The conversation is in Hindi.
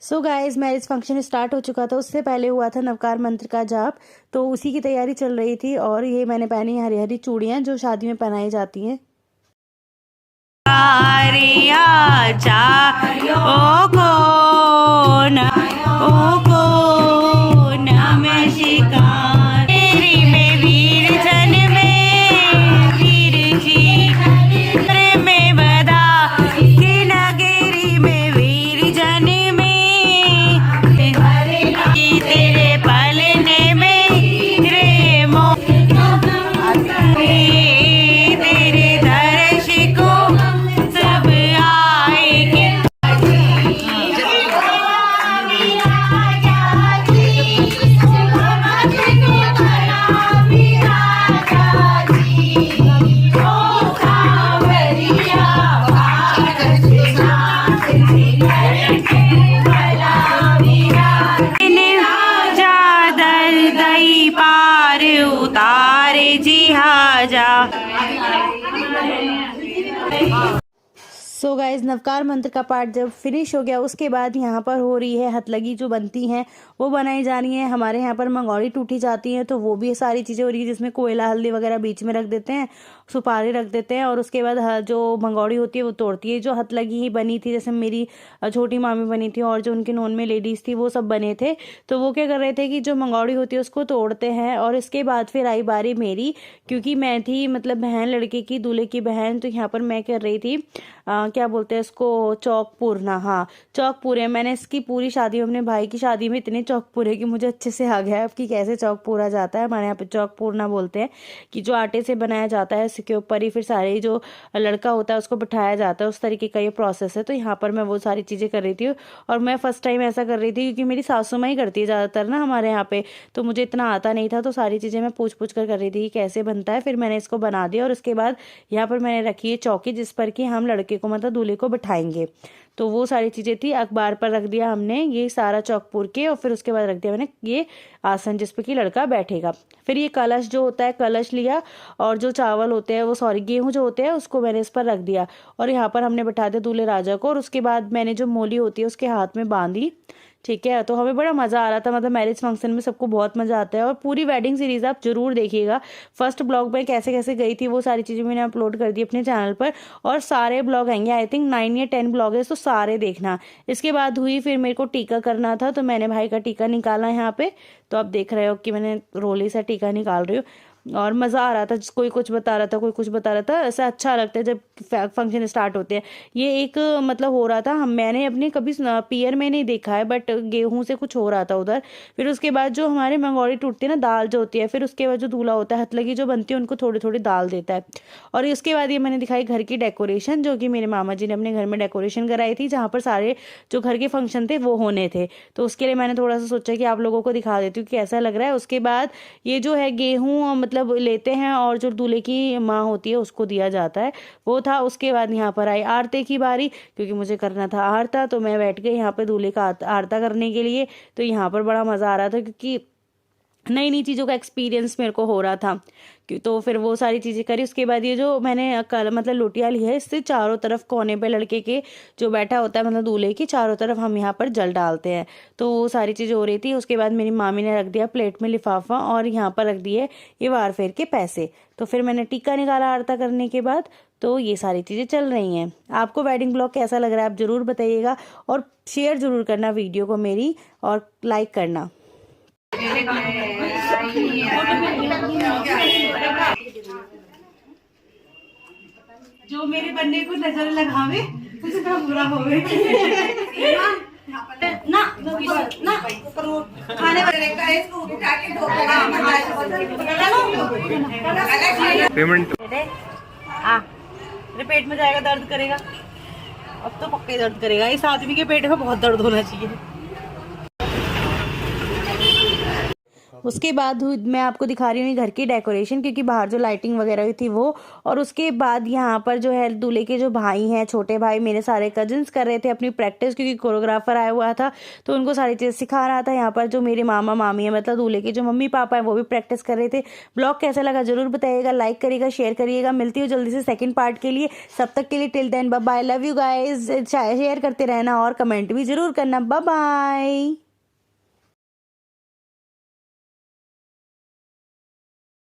So guys, marriage function start हो चुका था। उससे पहले हुआ था नवकार मंत्र का जाप, तो उसी की तैयारी चल रही थी। और ये मैंने पहनी हरी हरी चूड़ियाँ जो शादी में पहनाई जाती हैं। उतारे जी हाजा। सो गाइज, नवकार मंत्र का पाठ जब फिनिश हो गया उसके बाद यहाँ पर हो रही है हथलगी जो बनती हैं वो बनाई जा रही है। हमारे यहाँ पर मंगौड़ी टूटी जाती है, तो वो भी सारी चीज़ें हो रही है, जिसमें कोयला हल्दी वगैरह बीच में रख देते हैं, सुपारी रख देते हैं और उसके बाद जो मंगौड़ी होती है वो तोड़ती है। जो हथलगी ही बनी थी, जैसे मेरी छोटी मामी बनी थी और जो उनके नोन में लेडीज़ थी वो सब बने थे, तो वो क्या कर रहे थे कि जो मंगौड़ी होती है उसको तोड़ते हैं। और इसके बाद फिर आई बारी मेरी, क्योंकि मैं थी मतलब बहन लड़के की, दूल्हे की बहन, तो यहाँ पर मैं कर रही थी क्या बोलते हैं इसको, चौक पूरना। हाँ, चौक पूरे। मैंने इसकी पूरी शादी में, अपने भाई की शादी में इतने चौक पूरे कि मुझे अच्छे से आ गया है कि कैसे चौक पूरा जाता है। हमारे यहाँ पे चौक पूरना बोलते हैं कि जो आटे से बनाया जाता है, इसके ऊपर ही फिर सारे जो लड़का होता है उसको बिठाया जाता है, उस तरीके का ये प्रोसेस है। तो यहाँ पर मैं वो सारी चीज़ें कर रही थी और मैं फर्स्ट टाइम ऐसा कर रही थी क्योंकि मेरी सासू माँ ही करती है ज़्यादातर ना हमारे यहाँ पे, तो मुझे इतना आता नहीं था, तो सारी चीज़ें मैं पूछ पूछ कर रही थी कि कैसे बनता है। फिर मैंने इसको बना दिया और उसके बाद यहाँ पर मैंने रखी है चौकी, जिस पर कि हम लड़के को मतलब दूल्हे को बिठाएंगे। तो वो सारी चीज़ें थी, अखबार पर रख दिया हमने ये सारा चौकपुर के, और फिर उसके बाद रख दिया मैंने ये आसन जिस पर कि लड़का बैठेगा। फिर ये कलश जो होता है, कलश लिया और जो चावल होते हैं वो, सॉरी गेहूं जो होते हैं, उसको मैंने इस पर रख दिया और यहाँ पर हमने बैठा दिया दूल्हे राजा को। और उसके बाद मैंने जो मोली होती है उसके हाथ में बांधी। ठीक है, तो हमें बड़ा मज़ा आ रहा था, मतलब मैरिज फंक्शन में सबको बहुत मज़ा आता है। और पूरी वेडिंग सीरीज़ आप जरूर देखिएगा। फर्स्ट ब्लॉग में कैसे कैसे गई थी वो सारी चीज़ें मैंने अपलोड कर दी अपने चैनल पर, और सारे ब्लॉग आएंगे, आई थिंक 9 या 10 ब्लॉग है, तो सारे देखना। इसके बाद हुई फिर मेरे को टीका करना था, तो मैंने भाई का टीका निकाला यहाँ पे, तो आप देख रहे हो कि मैंने रोली सा टीका निकाल रही हूँ और मज़ा आ रहा था। कोई कुछ बता रहा था, कोई कुछ बता रहा था, ऐसा अच्छा लगता है जब फंक्शन स्टार्ट होते हैं। ये एक मतलब हो रहा था, मैंने अपने कभी पियर में नहीं देखा है, बट गेहूं से कुछ हो रहा था उधर। फिर उसके बाद जो हमारे मंगौड़ी टूटती है ना, दाल जो होती है, फिर उसके बाद जो दूल्हा होता है, हथलगी जो बनती है, उनको थोड़ी थोड़ी दाल देता है। और उसके बाद ये मैंने दिखाई घर की डेकोरेशन, जो कि मेरे मामा जी ने अपने घर में डेकोरेशन कराई थी, जहाँ पर सारे जो घर के फंक्शन थे वो होने थे। तो उसके लिए मैंने थोड़ा सा सोचा कि आप लोगों को दिखा देती हूँ कि कैसा लग रहा है। उसके बाद ये जो है गेहूँ मतलब लेते हैं और जो दूल्हे की माँ होती है उसको दिया जाता है, वो था। उसके बाद यहाँ पर आई आरती की बारी, क्योंकि मुझे करना था आरता, तो मैं बैठ गई यहाँ पे दूल्हे का आरता करने के लिए। तो यहाँ पर बड़ा मज़ा आ रहा था क्योंकि नई नई चीज़ों का एक्सपीरियंस मेरे को हो रहा था, तो फिर वो सारी चीज़ें करी। उसके बाद ये जो मैंने कल मतलब लोटिया ली है, इससे चारों तरफ कोने पे लड़के के जो बैठा होता है मतलब दूल्हे की चारों तरफ हम यहाँ पर जल डालते हैं। तो वो सारी चीज़ें हो रही थी। उसके बाद मेरी मामी ने रख दिया प्लेट में लिफाफा और यहाँ पर रख दिए ये वार फेर के पैसे। तो फिर मैंने टीका निकाला आरता करने के बाद। तो ये सारी चीज़ें चल रही हैं। आपको वेडिंग ब्लॉग कैसा लग रहा है आप ज़रूर बताइएगा, और शेयर ज़रूर करना वीडियो को मेरी, और लाइक करना। जो मेरे बनने को नजर लगावे उसका बुरा हो गए ना ना खाने पेमेंट मेरे पेट में जाएगा, दर्द करेगा। अब तो पक्के दर्द करेगा। इस आदमी के पेट में बहुत दर्द होना चाहिए। उसके बाद मैं आपको दिखा रही हूँ घर की डेकोरेशन, क्योंकि बाहर जो लाइटिंग वगैरह हुई थी वो। और उसके बाद यहाँ पर जो है दूल्हे के जो भाई हैं, छोटे भाई, मेरे सारे कजिन्स कर रहे थे अपनी प्रैक्टिस, क्योंकि कोरियोग्राफर आया हुआ था तो उनको सारी चीज़ सिखा रहा था। यहाँ पर जो मेरे मामा मामी है, मतलब दूल्हे के जो मम्मी पापा है, वो भी प्रैक्टिस कर रहे थे। ब्लॉग कैसा लगा जरूर बताइएगा, लाइक करिएगा, शेयर करिएगा। मिलती हूँ जल्दी से सेकंड पार्ट के लिए, तब तक के लिए till then bye bye, love you guys. Share करते रहना और कमेंट भी जरूर करना। Bye bye.